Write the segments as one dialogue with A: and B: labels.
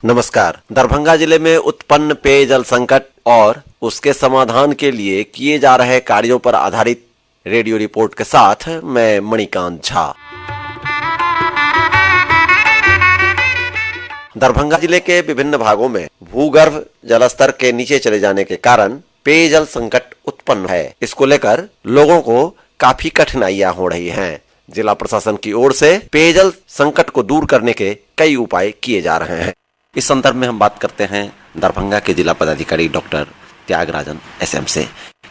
A: नमस्कार। दरभंगा जिले में उत्पन्न पेयजल संकट और उसके समाधान के लिए किए जा रहे कार्यों पर आधारित रेडियो रिपोर्ट के साथ मैं मणिकांत झा। दरभंगा जिले के विभिन्न भागों में भूगर्भ जलस्तर के नीचे चले जाने के कारण पेयजल संकट उत्पन्न है। इसको लेकर लोगों को काफी कठिनाइयां हो रही हैं। जिला प्रशासन की ओर से पेयजल संकट को दूर करने के कई उपाय किए जा रहे हैं। इस संदर्भ में हम बात करते हैं दरभंगा के जिला पदाधिकारी डॉक्टर त्यागराजन एसएम से।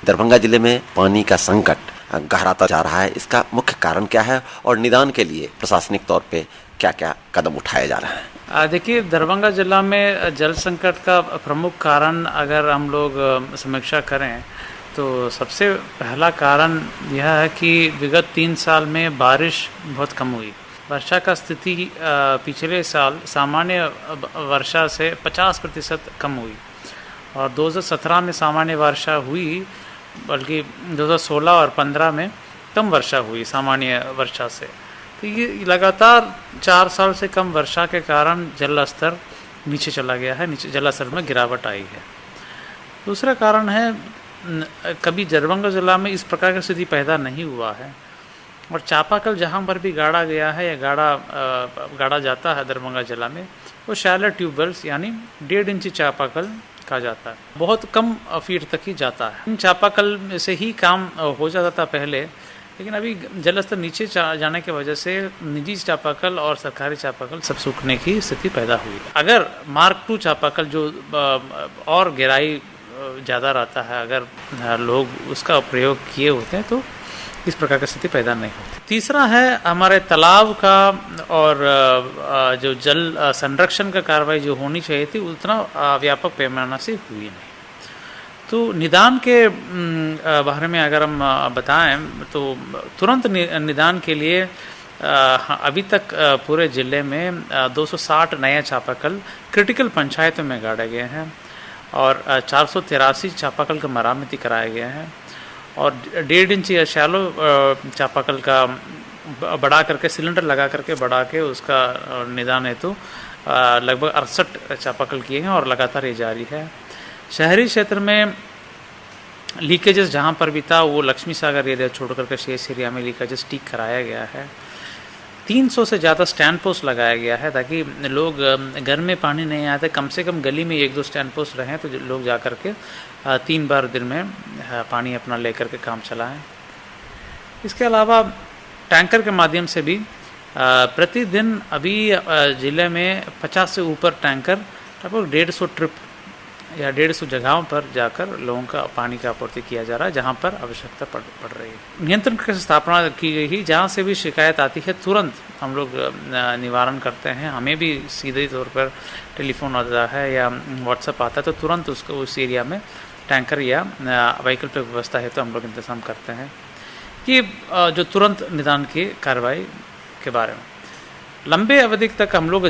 A: दरभंगा जिले में पानी का संकट गहराता जा रहा है, इसका मुख्य कारण क्या है और निदान के लिए प्रशासनिक तौर पे क्या क्या कदम उठाए जा रहे हैं?
B: देखिए, दरभंगा जिला में जल संकट का प्रमुख कारण अगर हम लोग समीक्षा करें तो सबसे पहला कारण यह है कि विगत 3 साल में बारिश बहुत कम हुई। वर्षा का स्थिति पिछले साल सामान्य वर्षा से 50% कम हुई और 2017 में सामान्य वर्षा हुई, बल्कि 2016 और 15 में कम वर्षा हुई सामान्य वर्षा से। तो ये लगातार 4 साल से कम वर्षा के कारण जल स्तर नीचे चला गया है, नीचे जल स्तर में गिरावट आई है। दूसरा कारण है, कभी दरभंगा जिला में इस प्रकार की स्थिति पैदा नहीं हुआ है और चापाकल जहाँ पर भी गाड़ा गया है या गाड़ा जाता है दरभंगा जिला में, वो शैलो ट्यूबवेल्स यानी 1.5 इंची चापाकल कहा जाता है। बहुत कम फीट तक ही जाता है। इन चापाकल से ही काम हो जाता था पहले, लेकिन अभी जल स्तर नीचे जाने की वजह से निजी चापाकल और सरकारी चापाकल सब सूखने की स्थिति पैदा हुई। अगर मार्क 2 चापाकल जो और गहराई ज़्यादा रहता है, अगर लोग उसका प्रयोग किए होते हैं तो इस प्रकार की स्थिति पैदा नहीं होती। तीसरा है हमारे तालाब का और जो जल संरक्षण का कार्रवाई जो होनी चाहिए थी उतना व्यापक पैमाना से हुई नहीं। तो निदान के बारे में अगर हम बताएं तो तुरंत निदान के लिए अभी तक पूरे जिले में 260 नए चापाकल क्रिटिकल पंचायतों में गाड़े गए हैं और 483 चापाकल का मरम्मती कराए गए हैं और 1.5 इंची शैलो चापाकल का बढ़ा करके सिलेंडर लगा करके बढ़ा के उसका निदान है तो लगभग 68 चापाकल किए हैं और लगातार ये जारी है। शहरी क्षेत्र में लीकेजेस जहाँ पर भी था वो लक्ष्मी सागर एरिया छोड़ करके शेष एरिया में लीकेजेस ठीक कराया गया है। 300 से ज़्यादा स्टैंड पोस्ट लगाया गया है ताकि लोग घर में पानी नहीं आते, कम से कम गली में 1-2 स्टैंड पोस्ट रहें तो लोग जा कर के 3 बार दिन में पानी अपना लेकर के काम चलाएं। इसके अलावा टैंकर के माध्यम से भी प्रतिदिन अभी ज़िले में 50 से ऊपर टैंकर लगभग 150 ट्रिप या 150 जगहों पर जाकर लोगों का पानी का आपूर्ति किया जा रहा है जहां पर आवश्यकता पड़ रही है। नियंत्रण की स्थापना की गई है, जहां से भी शिकायत आती है तुरंत हम लोग निवारण करते हैं। हमें भी सीधे तौर पर टेलीफोन आता है या व्हाट्सएप आता है तो तुरंत उसको उस एरिया में टैंकर या वैकल्पिक व्यवस्था है तो हम लोग इंतज़ाम करते हैं। ये जो तुरंत निदान की कार्रवाई के बारे में लंबे अवधि तक हम लोग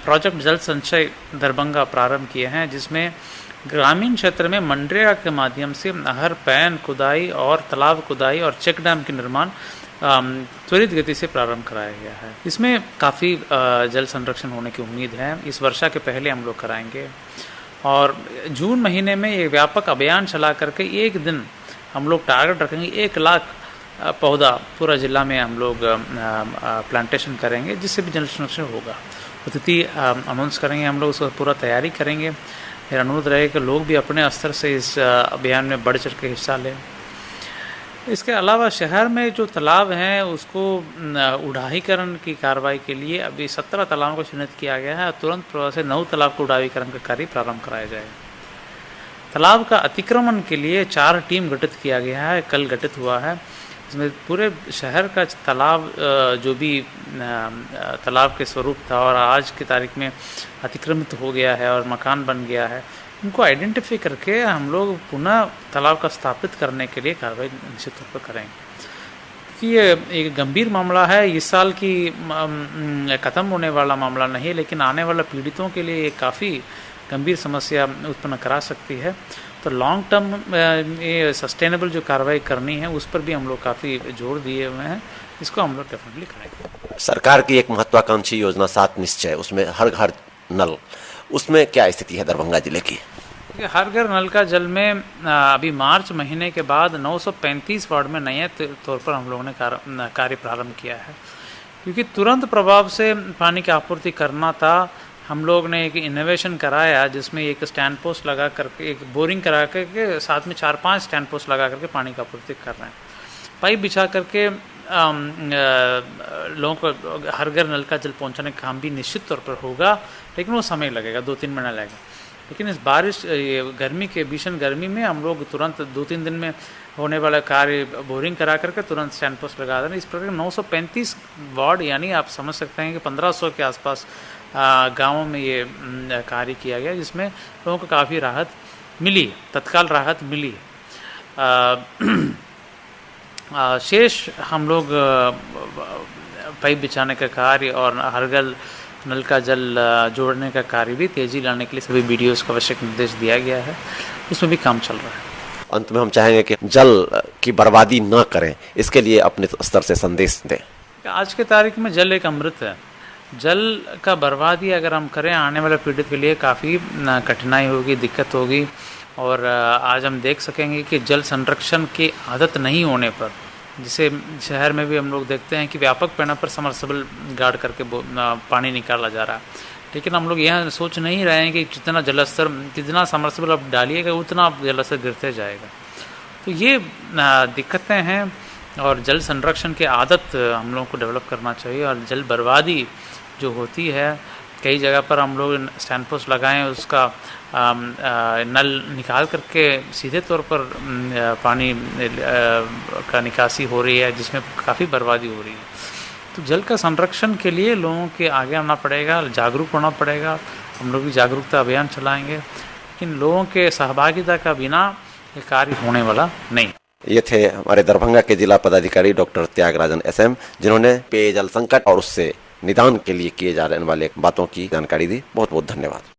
B: प्रोजेक्ट जल संचय दरभंगा प्रारंभ किए हैं, जिसमें ग्रामीण क्षेत्र में मनरेगा के माध्यम से नहर पैन खुदाई और तालाब खुदाई और चेक डैम के निर्माण त्वरित गति से प्रारंभ कराया गया है। इसमें काफ़ी जल संरक्षण होने की उम्मीद है। इस वर्षा के पहले हम लोग कराएंगे और जून महीने में ये व्यापक अभियान चला करके एक दिन हम लोग टारगेट रखेंगे 1 लाख पौधा पूरा जिला में हम लोग प्लांटेशन करेंगे, जिससे भी जल संरक्षण होगा। तिथि अनाउंस करेंगे, हम लोग उसको पूरा तैयारी करेंगे। मेरा अनुरोध रहेगा कि लोग भी अपने स्तर से इस अभियान में बढ़ चढ़ के हिस्सा लें। इसके अलावा शहर में जो तालाब हैं उसको उड़ाहीकरण की कार्रवाई के लिए अभी 17 तालाबों को चिन्हित किया गया है और तुरंत प्रभाव से 9 तालाब को उड़ाहीकरण का कार्य प्रारंभ कराया जाएगा। तालाब का अतिक्रमण के लिए 4 टीम गठित किया गया है, कल गठित हुआ है। इसमें पूरे शहर का तालाब जो भी तालाब के स्वरूप था और आज की तारीख में अतिक्रमित हो गया है और मकान बन गया है, उनको आइडेंटिफाई करके हम लोग पुनः तालाब का स्थापित करने के लिए कार्रवाई निश्चित तौर पर करेंगे। कि ये एक गंभीर मामला है, इस साल की ख़त्म होने वाला मामला नहीं है, लेकिन आने वाला पीड़ितों के लिए काफ़ी गंभीर समस्या उत्पन्न करा सकती है। तो लॉन्ग टर्म ये सस्टेनेबल जो कार्रवाई करनी है उस पर भी हम लोग काफ़ी जोर दिए हुए हैं। इसको हम लोग डेफिनेटली करेंगे।
A: सरकार की एक महत्वाकांक्षी योजना 7 निश्चय, उसमें हर घर नल उसमें क्या स्थिति है दरभंगा जिले की?
B: हर घर नल का जल में अभी मार्च महीने के बाद 935 वार्ड में नए तौर पर हम लोगों ने कार्य प्रारंभ किया है, क्योंकि तुरंत प्रभाव से पानी की आपूर्ति करना था। हम लोग ने एक इनोवेशन कराया जिसमें एक स्टैंड पोस्ट लगा करके, एक बोरिंग करा करके साथ में 4-5 स्टैंड पोस्ट लगा करके पानी की आपूर्ति कर रहे हैं। पाइप बिछा करके लोगों को हर घर नल का जल पहुंचाने का काम भी निश्चित तौर पर होगा, लेकिन वो समय लगेगा, 2-3 महीना लगेगा। लेकिन इस बारिश, गर्मी के भीषण गर्मी में हम लोग तुरंत 2-3 दिन में होने वाला कार्य बोरिंग करा करके तुरंत स्टैंड पोस्ट लगा दें। इस प्रकार 935 वार्ड, यानी आप समझ सकते हैं कि 1500 के आसपास गाँवों में ये कार्य किया गया, जिसमें लोगों को काफ़ी राहत मिली, तत्काल राहत मिली। शेष हम लोग पाइप बिछाने का कार्य और हर घर नल का जल जोड़ने का कार्य भी तेजी लाने के लिए सभी BDOs को आवश्यक निर्देश दिया गया है, उसमें भी काम चल रहा है।
A: अंत में हम चाहेंगे कि जल की बर्बादी न करें, इसके लिए अपने स्तर से संदेश दें।
B: आज के तारीख में जल एक अमृत है। जल का बर्बादी अगर हम करें, आने वाले पीढ़ी के लिए काफ़ी कठिनाई होगी, दिक्कत होगी। और आज हम देख सकेंगे कि जल संरक्षण की आदत नहीं होने पर, जिसे शहर में भी हम लोग देखते हैं कि व्यापक पैमाने पर समरसेबल गाड़ करके पानी निकाला जा रहा है, लेकिन हम लोग यह सोच नहीं रहे हैं कि जितना जलस्तर, जितना समरसेबल आप डालिएगा उतना जलस्तर गिरते जाएगा। तो ये दिक्कतें हैं और जल संरक्षण की आदत हम लोगों को डेवलप करना चाहिए। और जल बर्बादी जो होती है, कई जगह पर हम लोग स्टैंड पोस्ट लगाएं, उसका नल निकाल करके सीधे तौर पर पानी का निकासी हो रही है, जिसमें काफ़ी बर्बादी हो रही है। तो जल का संरक्षण के लिए लोगों के आगे आना पड़ेगा, जागरूक होना पड़ेगा। हम लोग भी जागरूकता अभियान चलाएंगे, लेकिन लोगों के सहभागिता का बिना ये कार्य होने वाला नहीं।
A: ये थे हमारे दरभंगा के जिला पदाधिकारी डॉक्टर त्यागराजन SM, जिन्होंने पेयजल संकट और उससे निदान के लिए किए जा रहे वाले बातों की जानकारी दी। बहुत बहुत धन्यवाद।